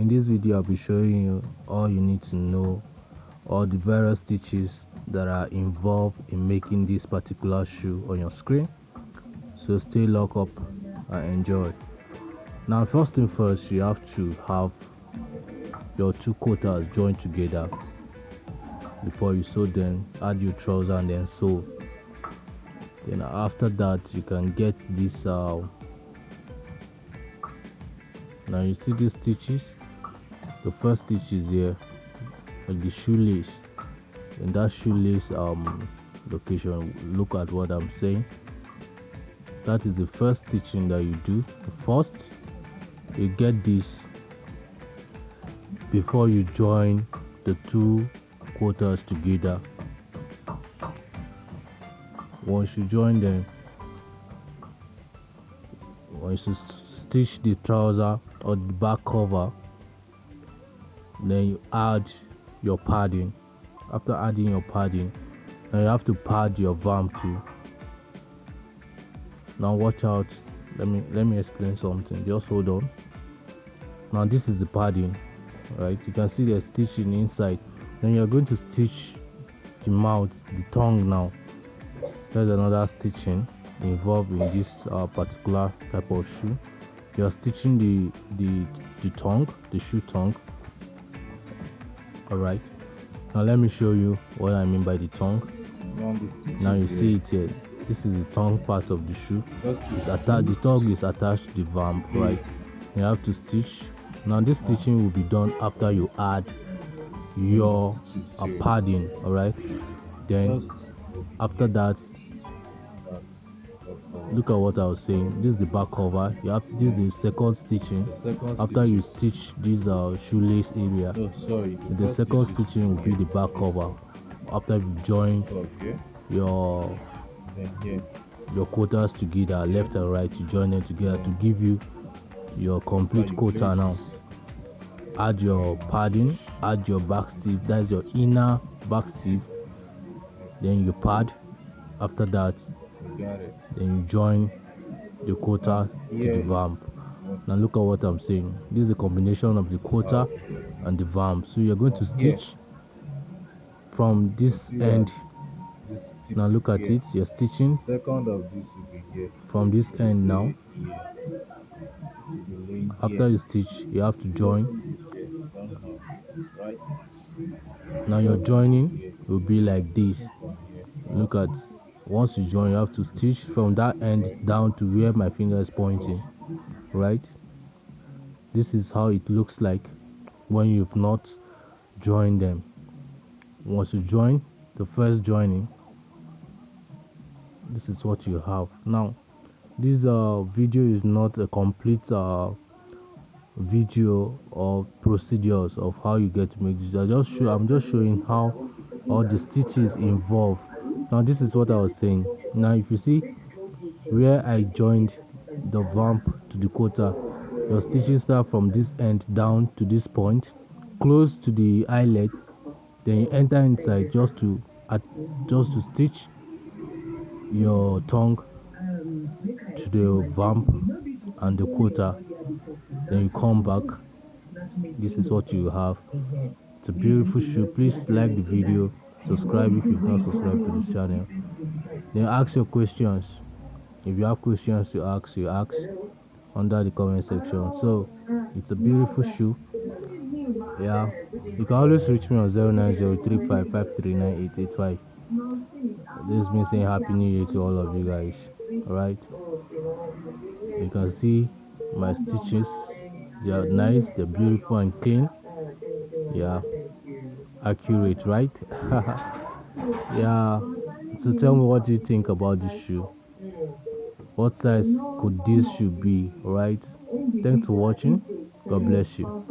In this video I'll be showing you all you need to know, all the various stitches that are involved in making this particular shoe on your screen. So stay locked up and enjoy. Now first thing first, you have to have your two quarters joined together before you sew them. Add your trouser and then sew. Then after that you can get this now you see these stitches. The first stitch is here, like the shoelace. In that shoelace location, look at what I'm saying. That is the first stitching that you do. First you get this before you join the two quarters together. Once you join them, once you stitch the trouser or the back cover, then you add your padding. After adding your padding, now you have to pad your vamp too. Now watch out, let me explain something, just hold on. Now this is the padding, right? You can see the stitching inside. Then you're going to stitch the mouth, the tongue. Now there's another stitching involved in this particular type of shoe. You're stitching the tongue, the shoe tongue. All right, now let me show you what I mean by the tongue. Now you see it here. This is the tongue part of the shoe. The tongue is attached to the vamp, right? You have to stitch. Now this stitching will be done after you add your padding. All right, then after that, look at what I was saying. This is the back cover. This is the second stitching. After you stitch this shoelace area, the second stitching will be the back cover. After you join your quarters together, left and right, you join them together to give you your complete quarter. Now add your padding, add your back sleeve, that's your inner back sleeve, then you pad. After that, then you join the quarter to the vamp. Now look at what I'm saying. This is a combination of the quarter and the vamp. So you're going to stitch from this end. Now look at it, you're stitching from this end. Now after you stitch, you have to join. Now your joining will be like this. Look at, once you join, you have to stitch from that end down to where my finger is pointing, right? This is how it looks like when you've not joined them. Once you join the first joining, this is what you have. Now this video is not a complete video of procedures of how you get to make this. I'm just showing how all the stitches involved. Now this is what I was saying. Now if you see where I joined the vamp to the quarter, your stitches start from this end down to this point, close to the eyelets. Then you enter inside just to stitch your tongue to the vamp and the quarter. Then you come back. This is what you have. It's a beautiful shoe. Please like the video, subscribe if you've not subscribed to this channel. Then ask your questions. If you have questions to ask, you ask under the comment section. So it's a beautiful shoe. Yeah, you can always reach me on 09035539885. This is me saying happy new year to all of you guys. All right, you can see my stitches. They are nice, they're beautiful and clean. Yeah, accurate, right? Yeah, so tell me, what do you think about this shoe? What size could this shoe be? All right, thanks for watching. God bless you.